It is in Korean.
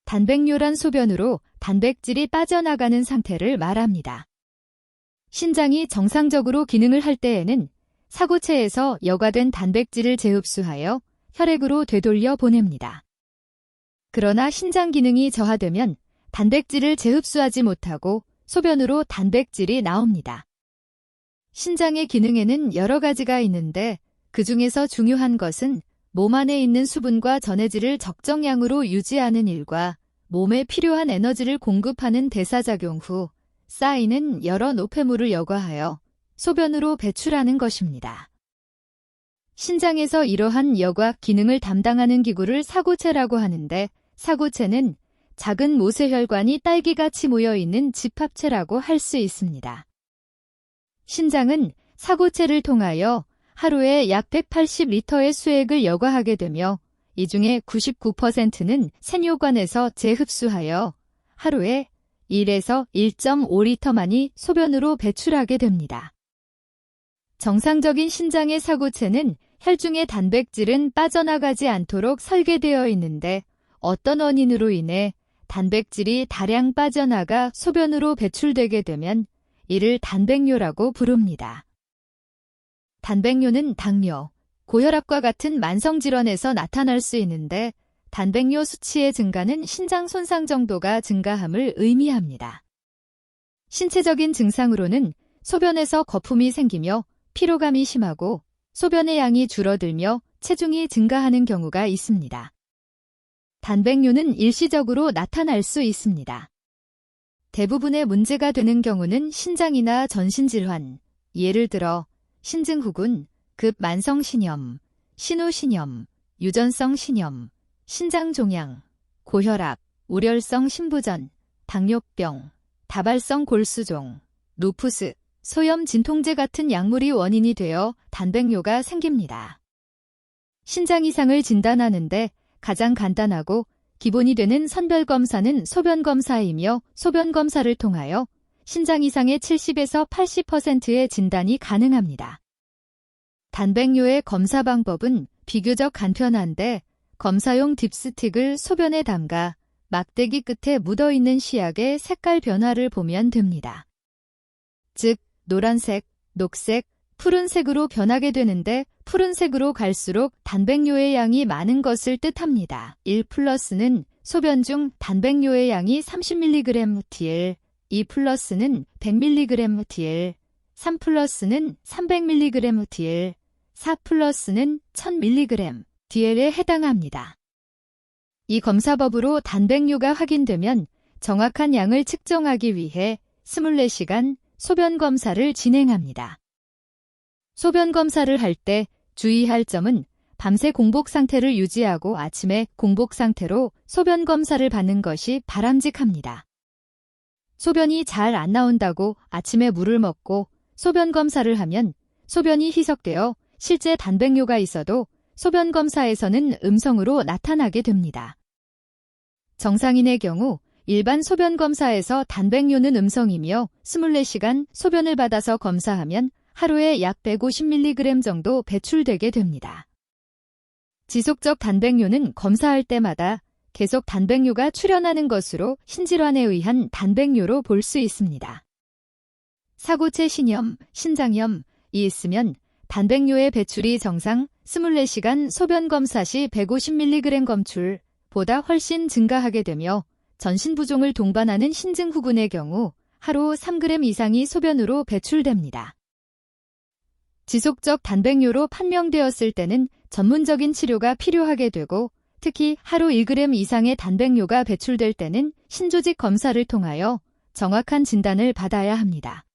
단백뇨란 소변으로 단백질이 빠져나가는 상태를 말합니다. 신장이 정상적으로 기능을 할 때에는 사고체에서 여과된 단백질을 재흡수하여 혈액으로 되돌려 보냅니다. 그러나 신장 기능이 저하되면 단백질을 재흡수하지 못하고 소변으로 단백질이 나옵니다. 신장의 기능에는 여러 가지가 있는데 그 중에서 중요한 것은 몸 안에 있는 수분과 전해질을 적정량으로 유지하는 일과 몸에 필요한 에너지를 공급하는 대사작용 후 쌓이는 여러 노폐물을 여과하여 소변으로 배출하는 것입니다. 신장에서 이러한 여과 기능을 담당하는 기구를 사고체라고 하는데 사고체는 작은 모세혈관이 딸기같이 모여있는 집합체라고 할 수 있습니다. 신장은 사고체를 통하여 하루에 약 180리터의 수액을 여과하게 되며 이 중에 99%는 생뇨관에서 재흡수하여 하루에 1에서 1.5리터만이 소변으로 배출하게 됩니다. 정상적인 신장의 사고체는 혈중의 단백질은 빠져나가지 않도록 설계되어 있는데 어떤 원인으로 인해 단백질이 다량 빠져나가 소변으로 배출되게 되면 이를 단백뇨라고 부릅니다. 단백뇨는 당뇨, 고혈압과 같은 만성질환에서 나타날 수 있는데 단백뇨 수치의 증가는 신장 손상 정도가 증가함을 의미합니다. 신체적인 증상으로는 소변에서 거품이 생기며 피로감이 심하고 소변의 양이 줄어들며 체중이 증가하는 경우가 있습니다. 단백뇨는 일시적으로 나타날 수 있습니다. 대부분의 문제가 되는 경우는 신장이나 전신질환, 예를 들어 신증후군, 급만성신염, 신우신염, 유전성 신염, 신장종양, 고혈압, 우렬성 신부전, 당뇨병, 다발성 골수종, 루푸스, 소염 진통제 같은 약물이 원인이 되어 단백뇨가 생깁니다. 신장 이상을 진단하는데 가장 간단하고 기본이 되는 선별검사는 소변검사이며 소변검사를 통하여 신장 이상의 70에서 80%의 진단이 가능합니다. 단백뇨의 검사 방법은 비교적 간편한데 검사용 딥스틱을 소변에 담가 막대기 끝에 묻어있는 시약의 색깔 변화를 보면 됩니다. 즉, 노란색, 녹색, 푸른색으로 변하게 되는데 푸른색으로 갈수록 단백뇨의 양이 많은 것을 뜻합니다. 1+는 소변 중 단백뇨의 양이 30mg/dl, 2+는 100mg/dl, 3+는 300mg/dl, 4+는 1000mg/dl에 해당합니다. 이 검사법으로 단백뇨가 확인되면 정확한 양을 측정하기 위해 24시간 소변 검사를 진행합니다. 소변 검사를 할 때 주의할 점은 밤새 공복 상태를 유지하고 아침에 공복 상태로 소변 검사를 받는 것이 바람직합니다. 소변이 잘 안 나온다고 아침에 물을 먹고 소변 검사를 하면 소변이 희석되어 실제 단백뇨가 있어도 소변 검사에서는 음성으로 나타나게 됩니다. 정상인의 경우 일반 소변 검사에서 단백뇨는 음성이며 24시간 소변을 받아서 검사하면 하루에 약 150mg 정도 배출되게 됩니다. 지속적 단백뇨는 검사할 때마다 계속 단백뇨가 출현하는 것으로 신질환에 의한 단백뇨로 볼 수 있습니다. 사고체 신염, 신장염이 있으면 단백뇨의 배출이 정상 24시간 소변 검사 시 150mg 검출보다 훨씬 증가하게 되며 전신부종을 동반하는 신증후군의 경우 하루 3g 이상이 소변으로 배출됩니다. 지속적 단백뇨로 판명되었을 때는 전문적인 치료가 필요하게 되고 특히 하루 1g 이상의 단백뇨가 배출될 때는 신조직 검사를 통하여 정확한 진단을 받아야 합니다.